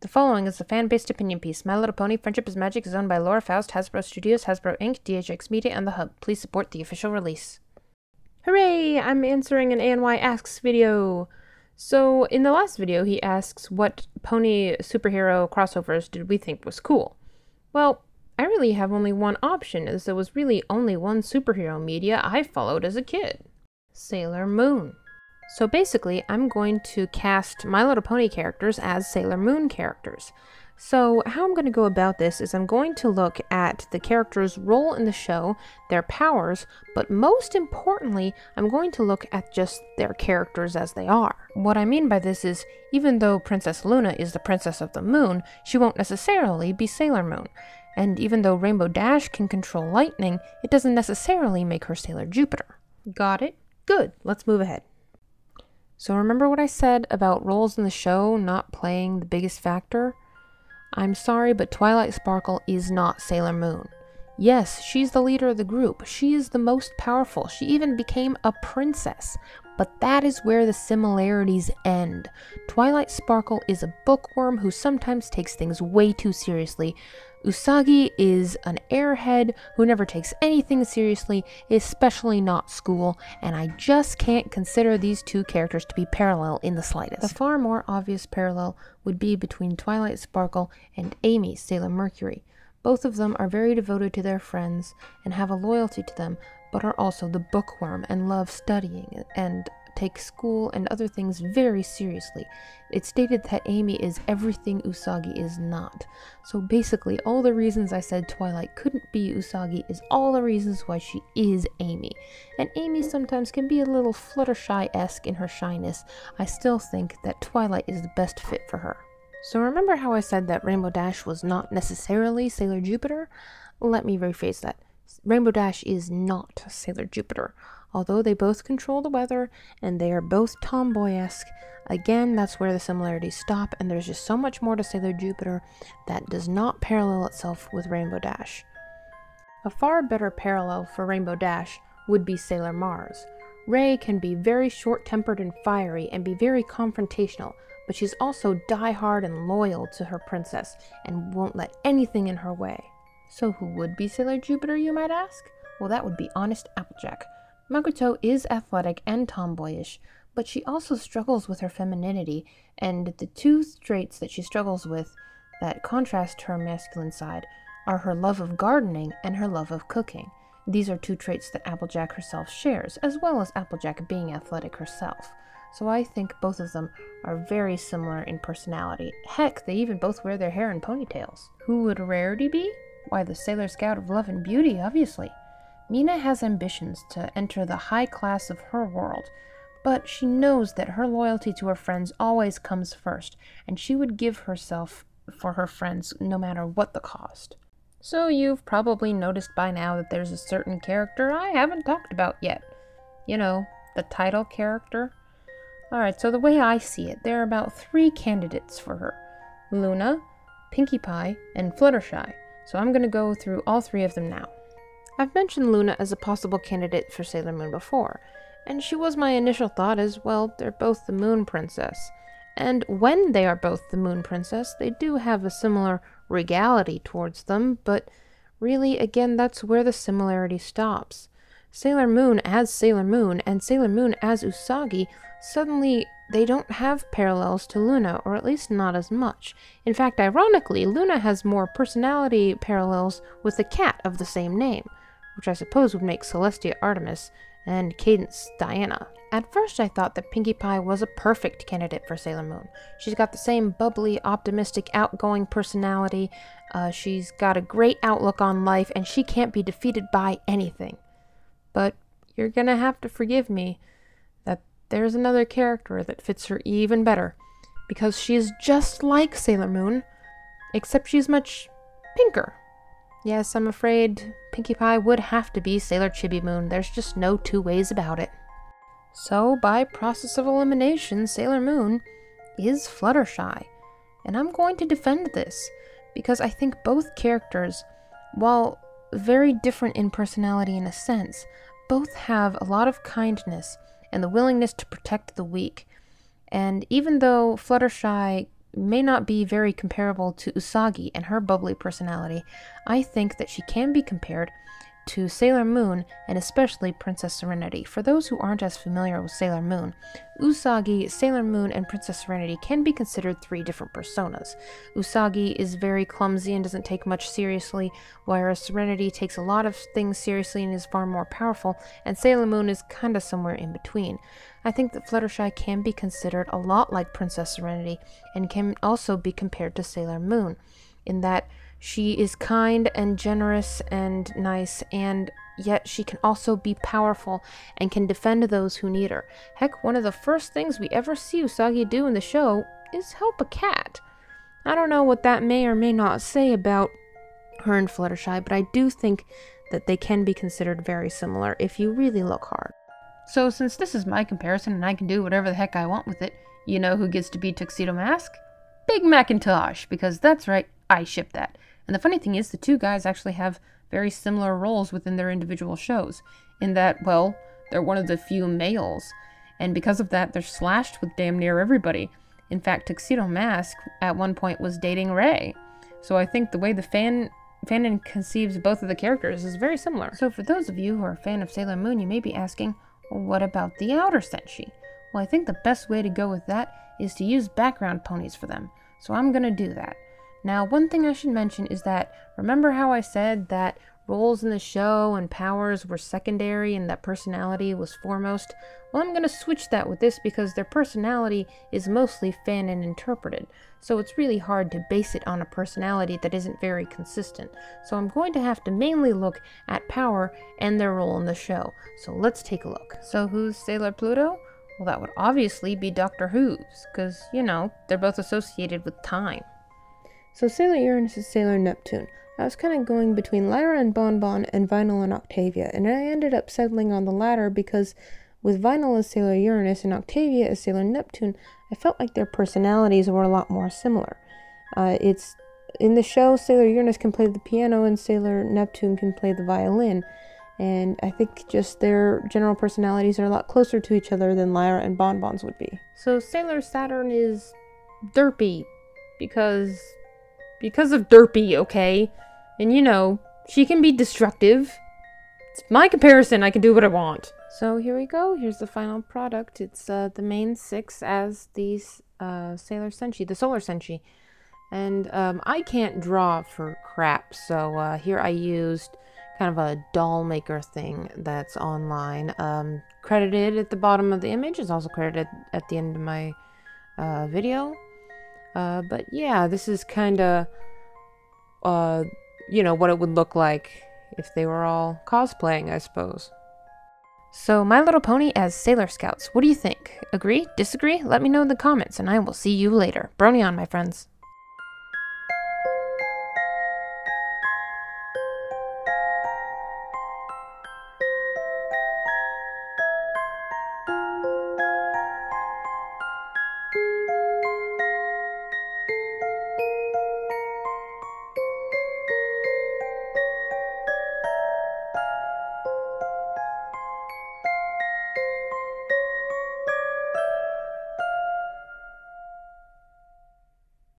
following is a fan-based opinion piece. My Little Pony: Friendship is Magic is owned by Laura Faust, Hasbro Studios, Hasbro Inc., DHX Media, and The Hub. Please support the official release. Hooray! I'm answering an ANY Asks video. So, in the last video, he asks what pony superhero crossovers did we think was cool. Well, I really have only one option, as there was really only one superhero media I followed as a kid. Sailor Moon. So basically, I'm going to cast My Little Pony characters as Sailor Moon characters. So how I'm going to go about this is I'm going to look at the characters' role in the show, their powers, but most importantly, I'm going to look at just their characters as they are. What I mean by this is, even though Princess Luna is the Princess of the Moon, she won't necessarily be Sailor Moon. And even though Rainbow Dash can control lightning, it doesn't necessarily make her Sailor Jupiter. Got it? Good. Let's move ahead. So remember what I said about roles in the show not playing the biggest factor? I'm sorry, but Twilight Sparkle is not Sailor Moon. Yes, she's the leader of the group. She is the most powerful. She even became a princess. But that is where the similarities end. Twilight Sparkle is a bookworm who sometimes takes things way too seriously. Usagi is an airhead who never takes anything seriously, especially not school, and I just can't consider these two characters to be parallel in the slightest. The far more obvious parallel would be between Twilight Sparkle and Ami, Sailor Mercury. Both of them are very devoted to their friends and have a loyalty to them, but are also the bookworm and love studying and take school and other things very seriously. It's stated that Ami is everything Usagi is not. So basically, all the reasons I said Twilight couldn't be Usagi is all the reasons why she is Ami. And Ami sometimes can be a little Fluttershy-esk in her shyness. I still think that Twilight is the best fit for her. So remember how I said that Rainbow Dash was not necessarily Sailor Jupiter? Let me rephrase that. Rainbow Dash is not Sailor Jupiter. Although they both control the weather, and they are both tomboy-esque, again, that's where the similarities stop, and there's just so much more to Sailor Jupiter that does not parallel itself with Rainbow Dash. A far better parallel for Rainbow Dash would be Sailor Mars. Ray can be very short-tempered and fiery, and be very confrontational, but she's also die-hard and loyal to her princess, and won't let anything in her way. So who would be Sailor Jupiter, you might ask? Well, that would be Honest Applejack. Makoto is athletic and tomboyish, but she also struggles with her femininity, and the two traits that she struggles with that contrast her masculine side are her love of gardening and her love of cooking. These are two traits that Applejack herself shares, as well as Applejack being athletic herself. So I think both of them are very similar in personality. Heck, they even both wear their hair in ponytails. Who would Rarity be? Why, the Sailor Scout of Love and Beauty, obviously. Mina has ambitions to enter the high class of her world, but she knows that her loyalty to her friends always comes first, and she would give herself for her friends no matter what the cost. So you've probably noticed by now that there's a certain character I haven't talked about yet. You know, the title character. Alright, so the way I see it, there are about 3 candidates for her. Luna, Pinkie Pie, and Fluttershy. So I'm going to go through all 3 of them now. I've mentioned Luna as a possible candidate for Sailor Moon before, and she was my initial thought as, well, they're both the Moon Princess. And when they are both the Moon Princess, they do have a similar regality towards them, but really, again, that's where the similarity stops. Sailor Moon as Sailor Moon and Sailor Moon as Usagi, suddenly they don't have parallels to Luna, or at least not as much. In fact, ironically, Luna has more personality parallels with the cat of the same name, which I suppose would make Celestia Artemis and Cadence Diana. At first I thought that Pinkie Pie was a perfect candidate for Sailor Moon. She's got the same bubbly, optimistic, outgoing personality, she's got a great outlook on life, and she can't be defeated by anything. But you're gonna have to forgive me that there's another character that fits her even better, because she is just like Sailor Moon, except she's much pinker. Yes, I'm afraid Pinkie Pie would have to be Sailor Chibi Moon. There's just no 2 ways about it. So, by process of elimination, Sailor Moon is Fluttershy. And I'm going to defend this, because I think both characters, while very different in personality in a sense, both have a lot of kindness and the willingness to protect the weak. And even though Fluttershy may not be very comparable to Usagi and her bubbly personality. I think that she can be compared to Sailor Moon, and especially Princess Serenity. For those who aren't as familiar with Sailor Moon, Usagi, Sailor Moon, and Princess Serenity can be considered 3 different personas. Usagi is very clumsy and doesn't take much seriously, whereas Serenity takes a lot of things seriously and is far more powerful, and Sailor Moon is kinda somewhere in between. I think that Fluttershy can be considered a lot like Princess Serenity, and can also be compared to Sailor Moon, in that she is kind and generous and nice, and yet she can also be powerful and can defend those who need her. Heck, one of the first things we ever see Usagi do in the show is help a cat. I don't know what that may or may not say about her and Fluttershy, but I do think that they can be considered very similar if you really look hard. So since this is my comparison and I can do whatever the heck I want with it, you know who gets to be Tuxedo Mask? Big Macintosh, because that's right, I ship that. And the funny thing is, the 2 guys actually have very similar roles within their individual shows, in that, well, they're one of the few males, and because of that, they're slashed with damn near everybody. In fact, Tuxedo Mask at one point was dating Ray. So I think the way the fandom conceives both of the characters is very similar. So for those of you who are a fan of Sailor Moon, you may be asking, well, what about the outer senshi? Well, I think the best way to go with that is to use background ponies for them. So I'm gonna do that. Now, one thing I should mention is that, remember how I said that roles in the show and powers were secondary and that personality was foremost? Well, I'm going to switch that with this because their personality is mostly fan and interpreted, so it's really hard to base it on a personality that isn't very consistent. So I'm going to have to mainly look at power and their role in the show. So let's take a look. So who's Sailor Pluto? Well, that would obviously be Dr. Who's, because, you know, they're both associated with time. So Sailor Uranus is Sailor Neptune. I was kind of going between Lyra and Bonbon and Vinyl and Octavia, and I ended up settling on the latter because with Vinyl as Sailor Uranus and Octavia as Sailor Neptune, I felt like their personalities were a lot more similar. It's in the show, Sailor Uranus can play the piano and Sailor Neptune can play the violin, and I think just their general personalities are a lot closer to each other than Lyra and Bonbon's would be. So Sailor Saturn is derpy because of derpy, okay? And you know, she can be destructive. It's my comparison, I can do what I want. So here we go, here's the final product. It's the main 6 as these Sailor Senshi, the Solar Senshi. And I can't draw for crap, so here I used kind of a doll maker thing that's online. Credited at the bottom of the image, is also credited at the end of my video. But yeah, this is kind of, you know, what it would look like if they were all cosplaying, I suppose. So, My Little Pony as Sailor Scouts, what do you think? Agree? Disagree? Let me know in the comments, and I will see you later. Brony on, my friends.